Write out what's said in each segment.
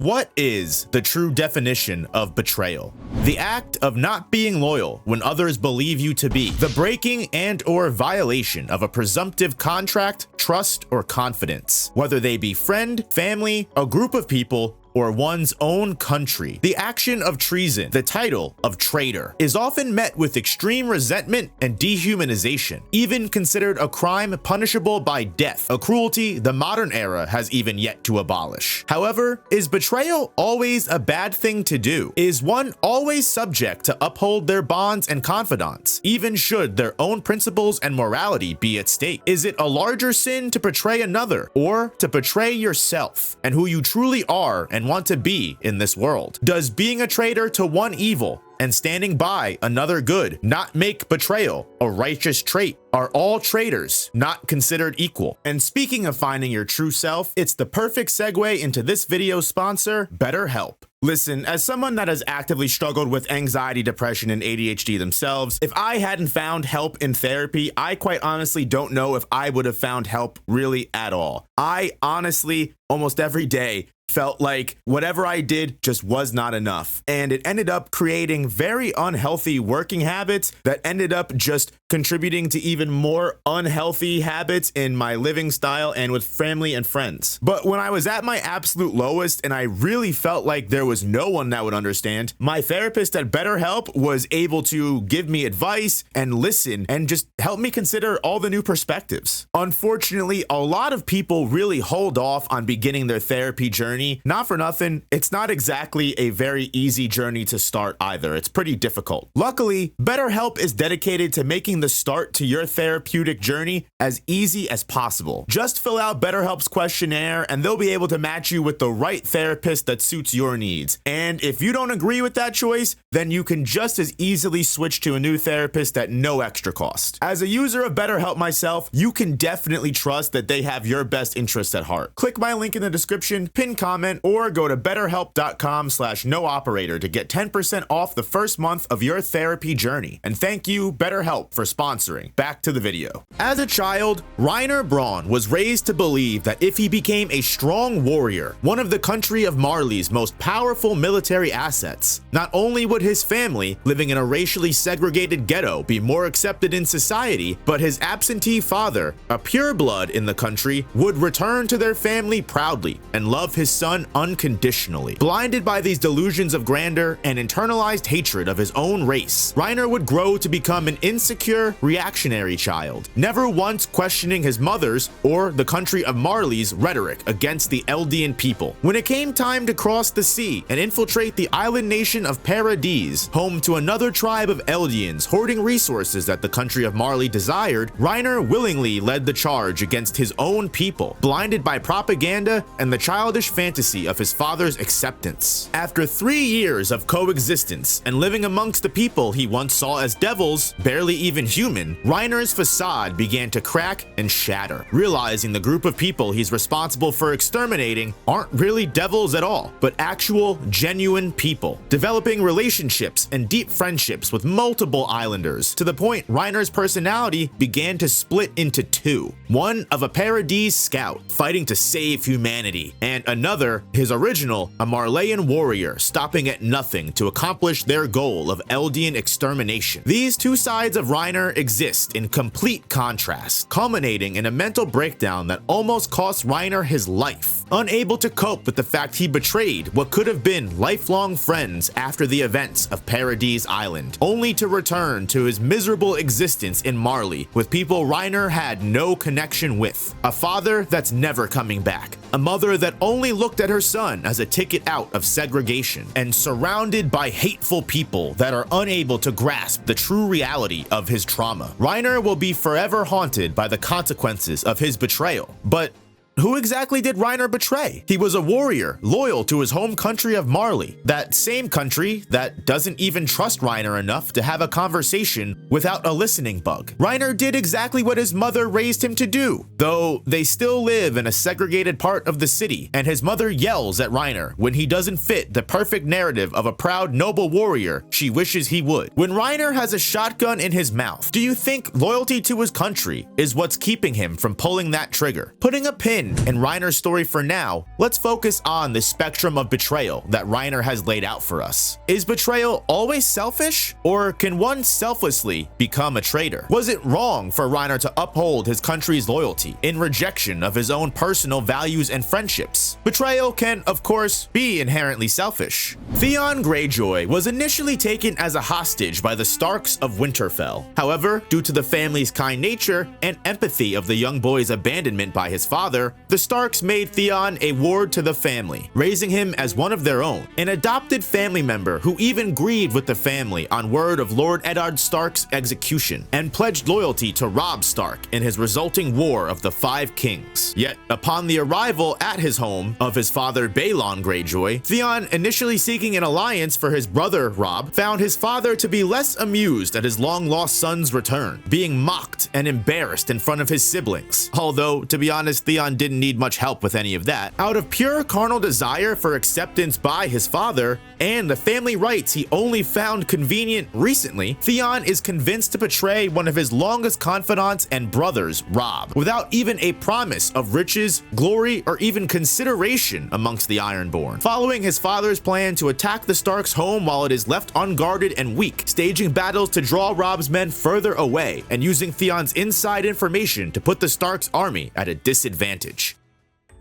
What is the true definition of betrayal? The act of not being loyal when others believe you to be. The breaking and/or violation of a presumptive contract, trust, or confidence, whether they be friend, family, a group of people, or one's own country. The action of treason, the title of traitor, is often met with extreme resentment and dehumanization, even considered a crime punishable by death, a cruelty the modern era has even yet to abolish. However, is betrayal always a bad thing to do? Is one always subject to uphold their bonds and confidants, even should their own principles and morality be at stake? Is it a larger sin to betray another, or to betray yourself and who you truly are and want to be in this world? Does being a traitor to one evil and standing by another good not make betrayal a righteous trait? Are all traitors not considered equal? And speaking of finding your true self, it's the perfect segue into this video's sponsor, BetterHelp. Listen, as someone that has actively struggled with anxiety, depression, and ADHD themselves, if I hadn't found help in therapy, I quite honestly don't know if I would have found help really at all. I honestly, almost every day, felt like whatever I did just was not enough. And it ended up creating very unhealthy working habits that ended up just contributing to even more unhealthy habits in my living style and with family and friends. But when I was at my absolute lowest and I really felt like there was no one that would understand, my therapist at BetterHelp was able to give me advice and listen and just help me consider all the new perspectives. Unfortunately, a lot of people really hold off on beginning their therapy journey. Not for nothing, it's not exactly a very easy journey to start either. It's pretty difficult. Luckily, BetterHelp is dedicated to making the start to your therapeutic journey as easy as possible. Just fill out BetterHelp's questionnaire and they'll be able to match you with the right therapist that suits your needs. And if you don't agree with that choice, then you can just as easily switch to a new therapist at no extra cost. As a user of BetterHelp myself, you can definitely trust that they have your best interests at heart. Click my link in the description, pin comment, or go to betterhelp.com/nooperator to get 10% off the first month of your therapy journey. And thank you, BetterHelp, for sponsoring. Back to the video. As a child, Reiner Braun was raised to believe that if he became a strong warrior, one of the country of Marley's most powerful military assets, not only would his family, living in a racially segregated ghetto, be more accepted in society, but his absentee father, a pureblood in the country, would return to their family proudly and love his son unconditionally. Blinded by these delusions of grandeur and internalized hatred of his own race, Reiner would grow to become an insecure, reactionary child, never once questioning his mother's or the country of Marley's rhetoric against the Eldian people. When it came time to cross the sea and infiltrate the island nation of Paradise, home to another tribe of Eldians hoarding resources that the country of Marley desired, Reiner willingly led the charge against his own people, blinded by propaganda and the childish fantasy of his father's acceptance. After 3 years of coexistence and living amongst the people he once saw as devils, barely even human, Reiner's facade began to crack and shatter, realizing the group of people he's responsible for exterminating aren't really devils at all, but actual, genuine people, developing relationships and deep friendships with multiple islanders, to the point Reiner's personality began to split into two. One of a Paradise scout fighting to save humanity, and another, his original, a Marleyan warrior stopping at nothing to accomplish their goal of Eldian extermination. These two sides of Reiner exist in complete contrast, culminating in a mental breakdown that almost cost Reiner his life, unable to cope with the fact he betrayed what could have been lifelong friends after the events of Paradise Island, only to return to his miserable existence in Marley with people Reiner had no connection with, a father that's never coming back, a mother that only looked at her son as a ticket out of segregation, and surrounded by hateful people that are unable to grasp the true reality of his trauma. Reiner will be forever haunted by the consequences of his betrayal. But who exactly did Reiner betray? He was a warrior, loyal to his home country of Marley, that same country that doesn't even trust Reiner enough to have a conversation without a listening bug. Reiner did exactly what his mother raised him to do, though they still live in a segregated part of the city, and his mother yells at Reiner when he doesn't fit the perfect narrative of a proud, noble warrior she wishes he would. When Reiner has a shotgun in his mouth, do you think loyalty to his country is what's keeping him from pulling that trigger? Putting a pin end in Reiner's story for now, let's focus on the spectrum of betrayal that Reiner has laid out for us. Is betrayal always selfish, or can one selflessly become a traitor? Was it wrong for Reiner to uphold his country's loyalty in rejection of his own personal values and friendships? Betrayal can, of course, be inherently selfish. Theon Greyjoy was initially taken as a hostage by the Starks of Winterfell. However, due to the family's kind nature and empathy of the young boy's abandonment by his father, the Starks made Theon a ward to the family, raising him as one of their own, an adopted family member who even grieved with the family on word of Lord Eddard Stark's execution, and pledged loyalty to Robb Stark in his resulting War of the Five Kings. Yet, upon the arrival at his home of his father Balon Greyjoy, Theon, initially seeking an alliance for his brother Robb, found his father to be less amused at his long-lost son's return, being mocked and embarrassed in front of his siblings. Although, to be honest, Theon didn't need much help with any of that. Out of pure carnal desire for acceptance by his father, and the family rights he only found convenient recently, Theon is convinced to betray one of his longest confidants and brothers, Robb, without even a promise of riches, glory, or even consideration amongst the Ironborn. Following his father's plan to attack the Starks' home while it is left unguarded and weak, staging battles to draw Robb's men further away, and using Theon's inside information to put the Starks' army at a disadvantage.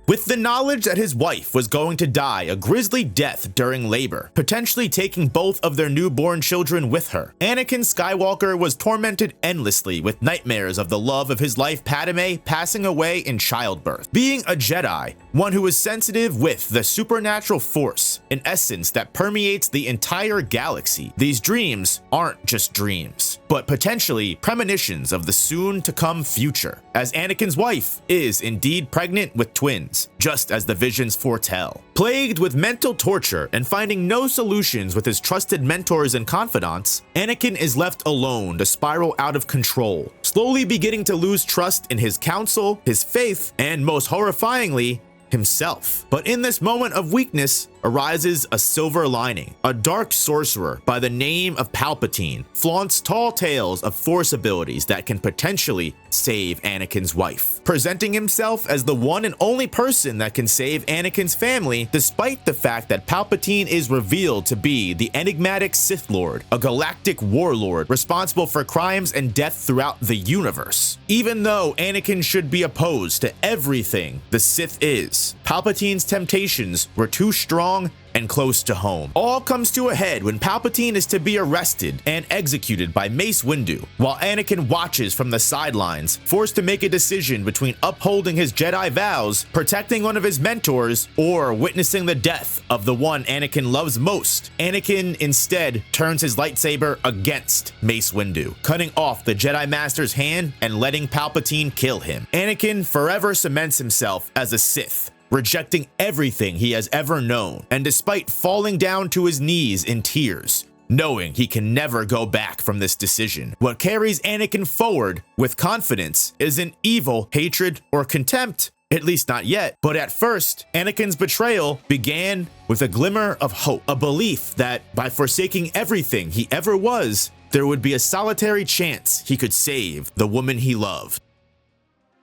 With the knowledge that his wife was going to die a grisly death during labor, potentially taking both of their newborn children with her, Anakin Skywalker was tormented endlessly with nightmares of the love of his life Padme passing away in childbirth. Being a Jedi, one who is sensitive with the supernatural force, an essence that permeates the entire galaxy, these dreams aren't just dreams, but potentially premonitions of the soon-to-come future, as Anakin's wife is indeed pregnant with twins, just as the visions foretell. Plagued with mental torture and finding no solutions with his trusted mentors and confidants, Anakin is left alone to spiral out of control, slowly beginning to lose trust in his counsel, his faith, and most horrifyingly, himself. But in this moment of weakness arises a silver lining. A dark sorcerer by the name of Palpatine flaunts tall tales of force abilities that can potentially save Anakin's wife, presenting himself as the one and only person that can save Anakin's family, despite the fact that Palpatine is revealed to be the enigmatic Sith Lord, a galactic warlord responsible for crimes and death throughout the universe. Even though Anakin should be opposed to everything the Sith is, Palpatine's temptations were too strong and close to home. All comes to a head when Palpatine is to be arrested and executed by Mace Windu, while Anakin watches from the sidelines, forced to make a decision between upholding his Jedi vows, protecting one of his mentors, or witnessing the death of the one Anakin loves most. Anakin instead turns his lightsaber against Mace Windu, cutting off the Jedi Master's hand and letting Palpatine kill him. Anakin forever cements himself as a Sith, rejecting everything he has ever known, and despite falling down to his knees in tears, knowing he can never go back from this decision, what carries Anakin forward with confidence isn't evil, hatred, or contempt, at least not yet. But at first, Anakin's betrayal began with a glimmer of hope, a belief that by forsaking everything he ever was, there would be a solitary chance he could save the woman he loved.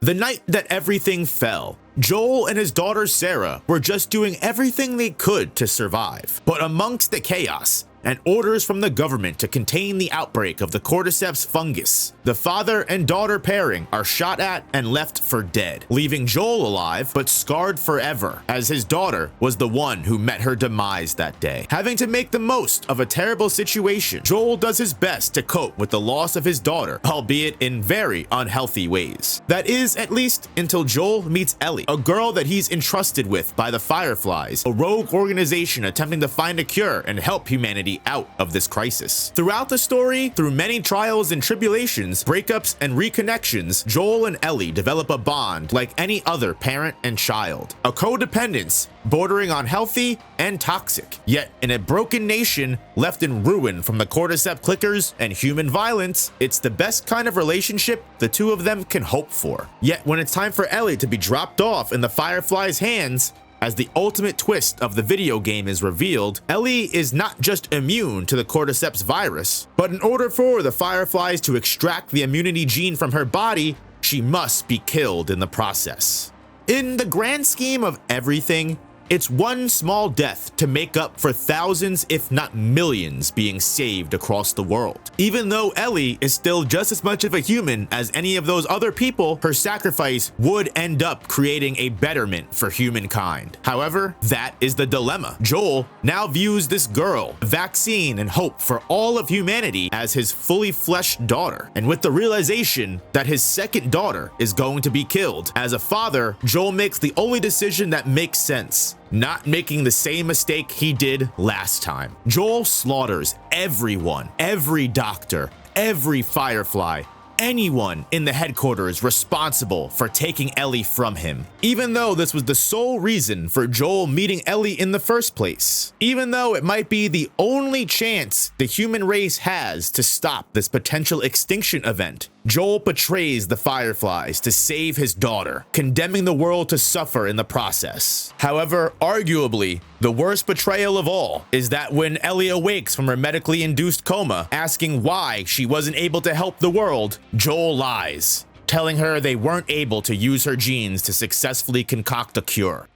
The night that everything fell, Joel and his daughter Sarah were just doing everything they could to survive. But amongst the chaos and orders from the government to contain the outbreak of the cordyceps fungus, the father and daughter pairing are shot at and left for dead, leaving Joel alive but scarred forever, as his daughter was the one who met her demise that day. Having to make the most of a terrible situation, Joel does his best to cope with the loss of his daughter, albeit in very unhealthy ways. That is, at least until Joel meets Ellie, a girl that he's entrusted with by the Fireflies, a rogue organization attempting to find a cure and help humanity out of this crisis. Throughout the story, through many trials and tribulations, breakups and reconnections, Joel and Ellie develop a bond like any other parent and child, a codependence bordering on healthy and toxic. Yet in a broken nation left in ruin from the cordyceps clickers and human violence, it's the best kind of relationship the two of them can hope for. Yet when it's time for Ellie to be dropped off in the Fireflies' hands, as the ultimate twist of the video game is revealed, Ellie is not just immune to the cordyceps virus, but in order for the Fireflies to extract the immunity gene from her body, she must be killed in the process. In the grand scheme of everything, it's one small death to make up for thousands, if not millions, being saved across the world. Even though Ellie is still just as much of a human as any of those other people, her sacrifice would end up creating a betterment for humankind. However, that is the dilemma. Joel now views this girl, vaccine and hope for all of humanity, as his fully fleshed daughter. And with the realization that his second daughter is going to be killed, as a father, Joel makes the only decision that makes sense: not making the same mistake he did last time. Joel slaughters everyone, every doctor, every Firefly, anyone in the headquarters responsible for taking Ellie from him, even though this was the sole reason for Joel meeting Ellie in the first place. Even though it might be the only chance the human race has to stop this potential extinction event, Joel betrays the Fireflies to save his daughter, condemning the world to suffer in the process. However, arguably, the worst betrayal of all is that when Ellie awakes from her medically induced coma, asking why she wasn't able to help the world, Joel lies, telling her they weren't able to use her genes to successfully concoct a cure.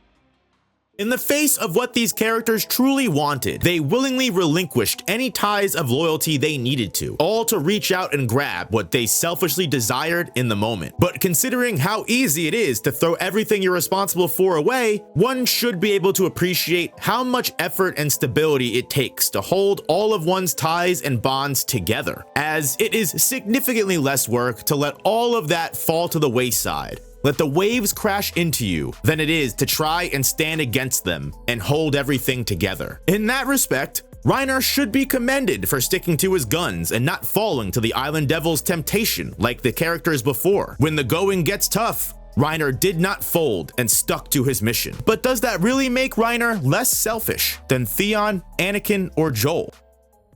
In the face of what these characters truly wanted, they willingly relinquished any ties of loyalty they needed to, all to reach out and grab what they selfishly desired in the moment. But considering how easy it is to throw everything you're responsible for away, one should be able to appreciate how much effort and stability it takes to hold all of one's ties and bonds together, as it is significantly less work to let all of that fall to the wayside, let the waves crash into you, than it is to try and stand against them and hold everything together. In that respect, Reiner should be commended for sticking to his guns and not falling to the Island Devil's temptation like the characters before. When the going gets tough, Reiner did not fold and stuck to his mission. But does that really make Reiner less selfish than Theon, Anakin, or Joel?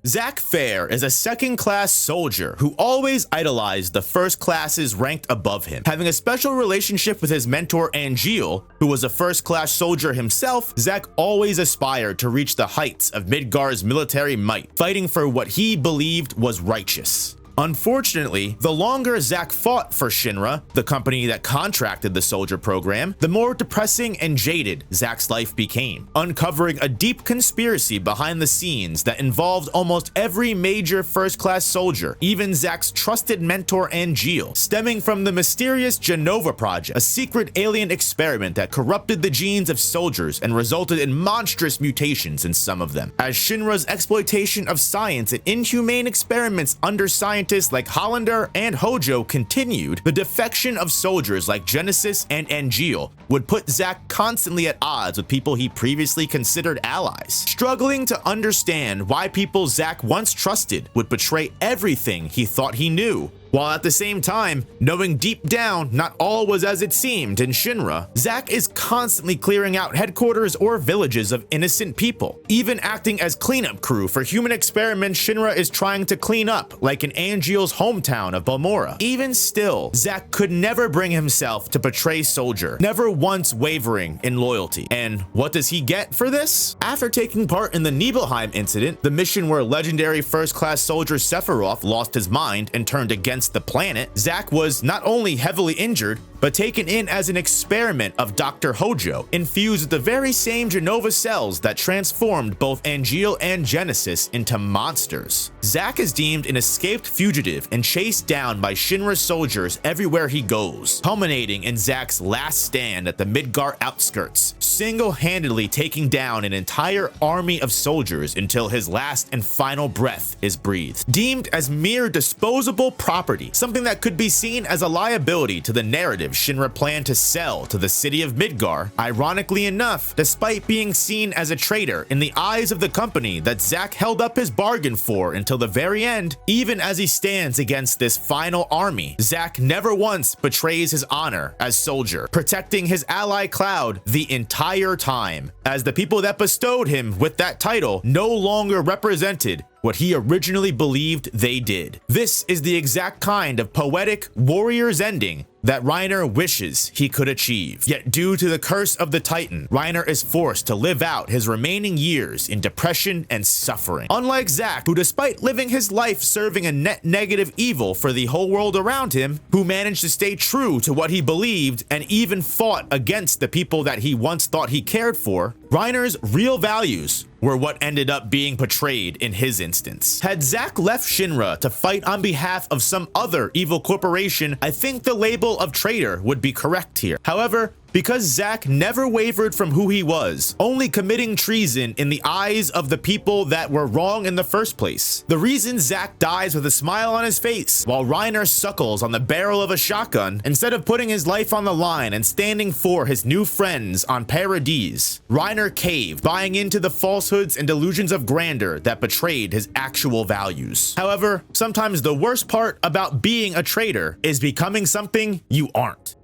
Zack is a second-class soldier who always idolized the first classes ranked above him. Having a special relationship with his mentor Angeal, who was a first-class soldier himself, Zack always aspired to reach the heights of Midgar's military might, fighting for what he believed was righteous. Unfortunately, the longer Zack fought for Shinra, the company that contracted the soldier program, the more depressing and jaded Zack's life became, uncovering a deep conspiracy behind the scenes that involved almost every major first-class soldier, even Zack's trusted mentor Angeal, stemming from the mysterious Genova Project, a secret alien experiment that corrupted the genes of soldiers and resulted in monstrous mutations in some of them. As Shinra's exploitation of science and inhumane experiments under scientists like Hollander and Hojo continued, the defection of soldiers like Genesis and Angeal would put Zack constantly at odds with people he previously considered allies, struggling to understand why people Zack once trusted would betray everything he thought he knew. While at the same time, knowing deep down not all was as it seemed in Shinra, Zack is constantly clearing out headquarters or villages of innocent people, even acting as cleanup crew for human experiments Shinra is trying to clean up, like in Angeal's hometown of Balmora. Even still, Zack could never bring himself to betray Soldier, never once wavering in loyalty. And what does he get for this? After taking part in the Nibelheim incident, the mission where legendary first-class soldier Sephiroth lost his mind and turned against the planet, Zack was not only heavily injured, but taken in as an experiment of Dr. Hojo, infused with the very same Genova cells that transformed both Angeal and Genesis into monsters. Zack is deemed an escaped fugitive and chased down by Shinra soldiers everywhere he goes, culminating in Zack's last stand at the Midgar outskirts, single-handedly taking down an entire army of soldiers until his last and final breath is breathed. Deemed as mere disposable property, something that could be seen as a liability to the narrative Shinra planned to sell to the city of Midgar, ironically enough, despite being seen as a traitor in the eyes of the company that Zack held up his bargain for until the very end, even as he stands against this final army, Zack never once betrays his honor as soldier, protecting his ally Cloud the entire time, as the people that bestowed him with that title no longer represented what he originally believed they did. This is the exact kind of poetic warrior's ending that Reiner wishes he could achieve. Yet due to the curse of the Titan, Reiner is forced to live out his remaining years in depression and suffering. Unlike Zack, who despite living his life serving a net negative evil for the whole world around him, who managed to stay true to what he believed and even fought against the people that he once thought he cared for, Reiner's real values were what ended up being portrayed in his instance. Had Zack left Shinra to fight on behalf of some other evil corporation, I think the label of traitor would be correct here. However, because Zack never wavered from who he was, only committing treason in the eyes of the people that were wrong in the first place. The reason Zack dies with a smile on his face while Reiner suckles on the barrel of a shotgun instead of putting his life on the line and standing for his new friends on Paradise. Reiner caved, buying into the falsehoods and delusions of grandeur that betrayed his actual values. However, sometimes the worst part about being a traitor is becoming something you aren't.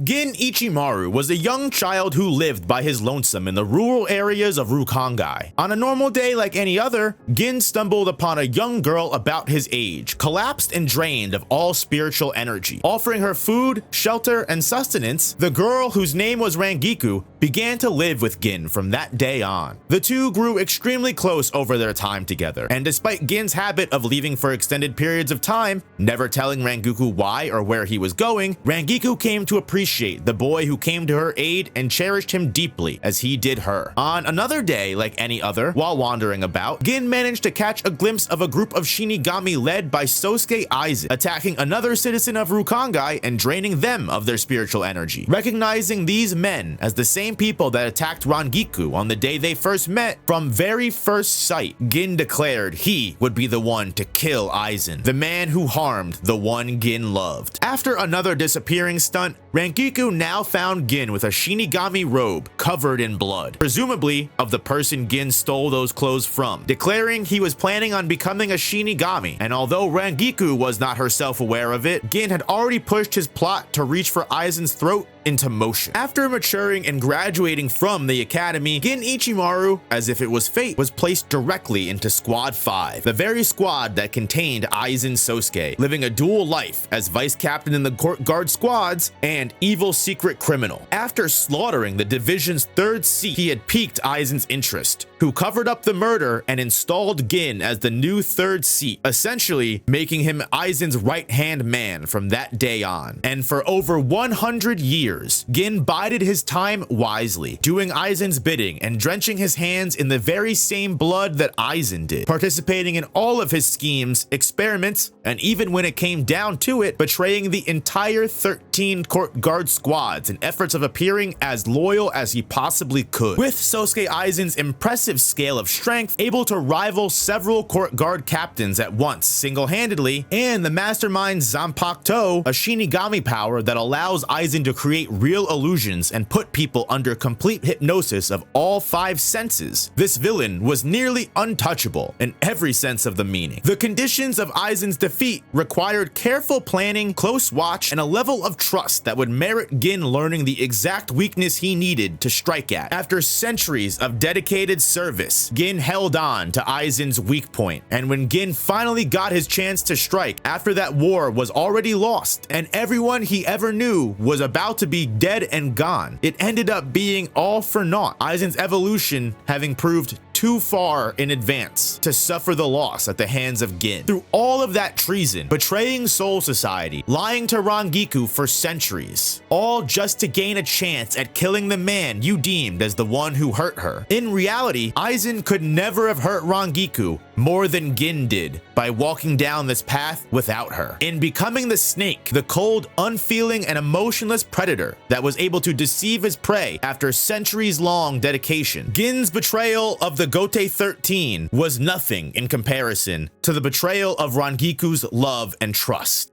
Gin Ichimaru was a young child who lived by his lonesome in the rural areas of Rukongai. On a normal day like any other, Gin stumbled upon a young girl about his age, collapsed and drained of all spiritual energy. Offering her food, shelter, and sustenance, the girl, whose name was Rangiku, began to live with Gin from that day on. The two grew extremely close over their time together, and despite Gin's habit of leaving for extended periods of time, never telling Rangiku why or where he was going, Rangiku came to appreciate the boy who came to her aid and cherished him deeply as he did her. On another day like any other, while wandering about, Gin managed to catch a glimpse of a group of Shinigami led by Sosuke Aizen, attacking another citizen of Rukongai and draining them of their spiritual energy. Recognizing these men as the same people that attacked Rangiku on the day they first met, from very first sight, Gin declared he would be the one to kill Aizen, the man who harmed the one Gin loved. After another disappearing stunt, Rangiku now found Gin with a Shinigami robe covered in blood, presumably of the person Gin stole those clothes from, declaring he was planning on becoming a Shinigami. And although Rangiku was not herself aware of it, Gin had already pushed his plot to reach for Aizen's throat into motion. After maturing and graduating from the academy, Gin Ichimaru, as if it was fate, was placed directly into Squad 5, the very squad that contained Aizen Sosuke, living a dual life as vice captain in the court guard squads and evil secret criminal. After slaughtering the division's third seat, he had piqued Aizen's interest, who covered up the murder and installed Gin as the new third seat, essentially making him Aizen's right-hand man from that day on. And for over 100 years, Gin bided his time wisely, doing Aizen's bidding and drenching his hands in the very same blood that Aizen did, participating in all of his schemes, experiments, and even when it came down to it, betraying the entire 13 court guard squads in efforts of appearing as loyal as he possibly could. With Sosuke Aizen's impressive scale of strength, able to rival several court guard captains at once single-handedly, and the mastermind Zanpakuto, a Shinigami power that allows Aizen to create real illusions and put people under complete hypnosis of all 5 senses, this villain was nearly untouchable in every sense of the meaning. The conditions of Aizen's defeat required careful planning, close watch, and a level of trust that would merit Gin learning the exact weakness he needed to strike at. After centuries of dedicated service, Gin held on to Aizen's weak point, and when Gin finally got his chance to strike after that war was already lost and everyone he ever knew was about to be dead and gone, it ended up being all for naught, Aizen's evolution having proved too far in advance to suffer the loss at the hands of Gin. Through all of that treason, betraying Soul Society, lying to Rangiku for centuries, all just to gain a chance at killing the man you deemed as the one who hurt her. In reality, Aizen could never have hurt Rangiku more than Gin did by walking down this path without her. In becoming the snake, the cold, unfeeling, and emotionless predator that was able to deceive his prey after centuries-long dedication, Gin's betrayal of the Gote 13 was nothing in comparison to the betrayal of Rangiku's love and trust.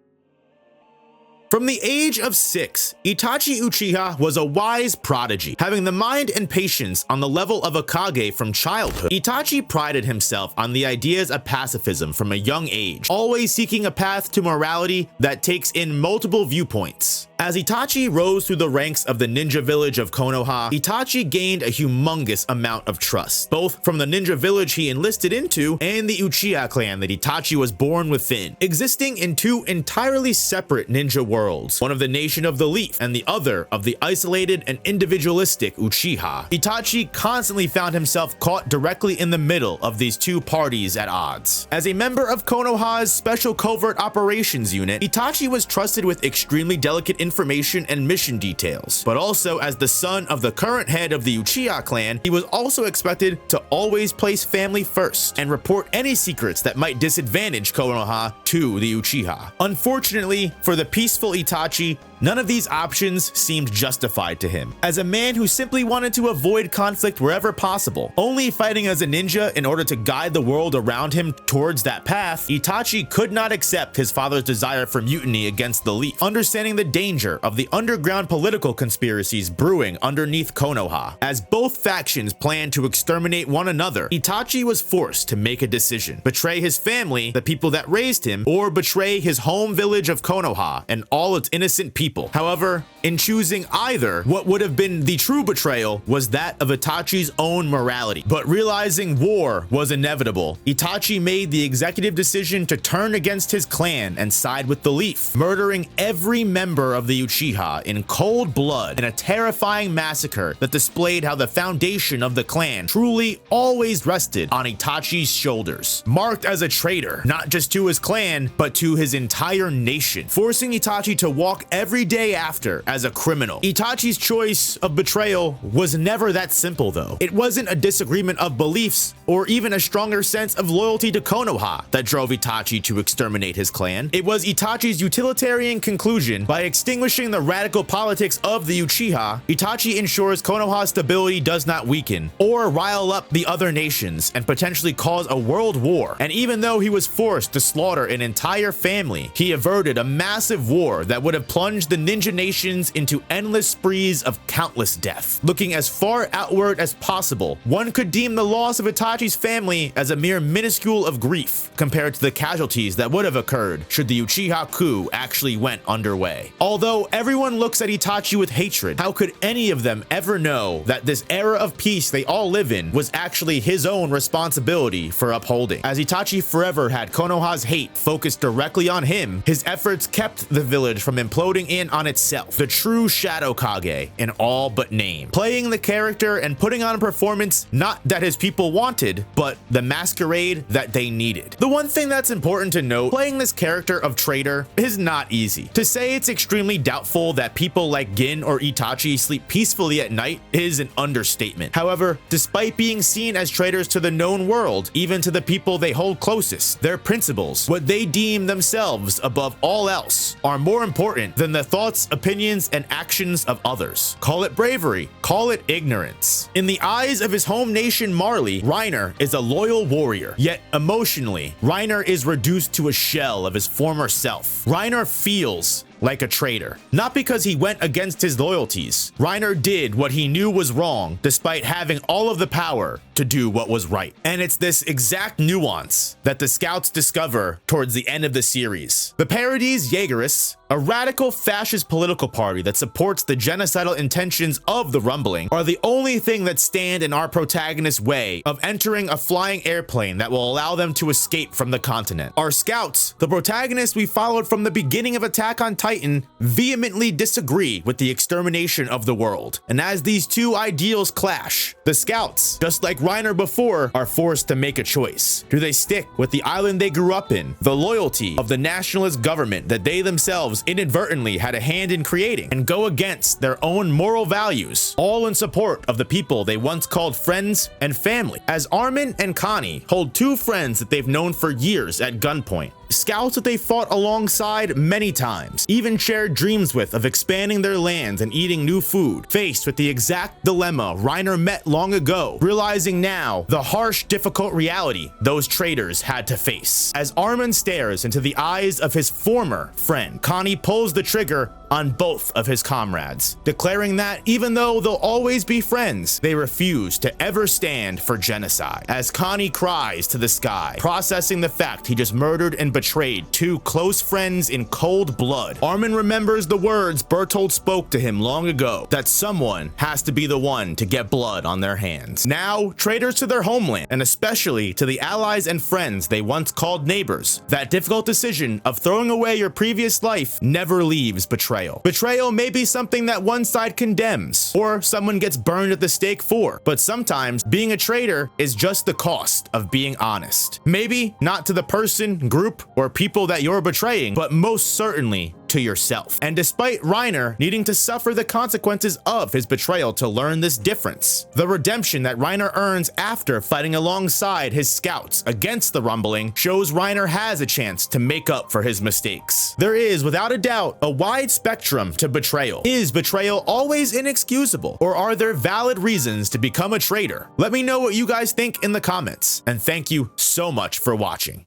From the age of 6, Itachi Uchiha was a wise prodigy, having the mind and patience on the level of a Kage from childhood. Itachi prided himself on the ideas of pacifism from a young age, always seeking a path to morality that takes in multiple viewpoints. As Itachi rose through the ranks of the ninja village of Konoha, Itachi gained a humongous amount of trust, both from the ninja village he enlisted into and the Uchiha clan that Itachi was born within, existing in two entirely separate ninja worlds, one of the Nation of the Leaf and the other of the isolated and individualistic Uchiha. Itachi constantly found himself caught directly in the middle of these two parties at odds. As a member of Konoha's Special Covert Operations Unit, Itachi was trusted with extremely delicate information and mission details, but also as the son of the current head of the Uchiha clan, he was also expected to always place family first and report any secrets that might disadvantage Konoha to the Uchiha. Unfortunately for the peaceful Itachi, none of these options seemed justified to him. As a man who simply wanted to avoid conflict wherever possible, only fighting as a ninja in order to guide the world around him towards that path, Itachi could not accept his father's desire for mutiny against the Leaf, understanding the danger of the underground political conspiracies brewing underneath Konoha. As both factions planned to exterminate one another, Itachi was forced to make a decision: betray his family, the people that raised him, or betray his home village of Konoha and all its innocent people. However, in choosing either, what would have been the true betrayal was that of Itachi's own morality. But realizing war was inevitable, Itachi made the executive decision to turn against his clan and side with the Leaf, murdering every member of the Uchiha in cold blood in a terrifying massacre that displayed how the foundation of the clan truly always rested on Itachi's shoulders. Marked as a traitor, not just to his clan, but to his entire nation, forcing Itachi to walk every day after as a criminal. Itachi's choice of betrayal was never that simple though. It wasn't a disagreement of beliefs or even a stronger sense of loyalty to Konoha that drove Itachi to exterminate his clan. It was Itachi's utilitarian conclusion: by extinguishing the radical politics of the Uchiha, Itachi ensures Konoha's stability does not weaken or rile up the other nations and potentially cause a world war. And even though he was forced to slaughter an entire family, he averted a massive war that would have plunged the ninja nations into endless sprees of countless death. Looking as far outward as possible, one could deem the loss of Itachi's family as a mere minuscule of grief compared to the casualties that would have occurred should the Uchiha coup actually went underway. Although everyone looks at Itachi with hatred, how could any of them ever know that this era of peace they all live in was actually his own responsibility for upholding? As Itachi forever had Konoha's hate focused directly on him, his efforts kept the village from imploding in on itself, the true Shadow Kage in all but name, playing the character and putting on a performance not that his people wanted, but the masquerade that they needed. The one thing that's important to note, playing this character of Traitor is not easy. To say it's extremely doubtful that people like Gin or Itachi sleep peacefully at night is an understatement. However, despite being seen as traitors to the known world, even to the people they hold closest, their principles, what they deem themselves above all else, are more important than the thoughts, opinions, and actions of others. Call it bravery, call it ignorance. In the eyes of his home nation Marley, Reiner is a loyal warrior, yet emotionally, Reiner is reduced to a shell of his former self. Reiner feels like a traitor, not because he went against his loyalties. Reiner did what he knew was wrong, despite having all of the power to do what was right. And it's this exact nuance that the scouts discover towards the end of the series. The Paradis Jägeris, a radical fascist political party that supports the genocidal intentions of the Rumbling, are the only thing that stand in our protagonist's way of entering a flying airplane that will allow them to escape from the continent. Our scouts, the protagonists we followed from the beginning of Attack on Titan, vehemently disagree with the extermination of the world. And as these two ideals clash, the scouts, just like Reiner before, are forced to make a choice. Do they stick with the island they grew up in, the loyalty of the nationalist government that they themselves inadvertently had a hand in creating, and go against their own moral values, all in support of the people they once called friends and family? As Armin and Connie hold two friends that they've known for years at gunpoint, scouts that they fought alongside many times, even shared dreams with of expanding their lands and eating new food, faced with the exact dilemma Reiner met long ago, realizing now the harsh, difficult reality those traitors had to face. As Armin stares into the eyes of his former friend, Connie pulls the trigger on both of his comrades, declaring that even though they'll always be friends, they refuse to ever stand for genocide. As Connie cries to the sky, processing the fact he just murdered and betrayed two close friends in cold blood, Armin remembers the words Bertolt spoke to him long ago, that someone has to be the one to get blood on their hands. Now, traitors to their homeland, and especially to the allies and friends they once called neighbors, that difficult decision of throwing away your previous life never leaves betrayal. Betrayal may be something that one side condemns, or someone gets burned at the stake for, but sometimes being a traitor is just the cost of being honest. Maybe not to the person, group, or people that you're betraying, but most certainly to yourself. And despite Reiner needing to suffer the consequences of his betrayal to learn this difference, the redemption that Reiner earns after fighting alongside his scouts against the rumbling shows Reiner has a chance to make up for his mistakes. There is, without a doubt, a wide spectrum to betrayal. Is betrayal always inexcusable, or are there valid reasons to become a traitor? Let me know what you guys think in the comments, and thank you so much for watching.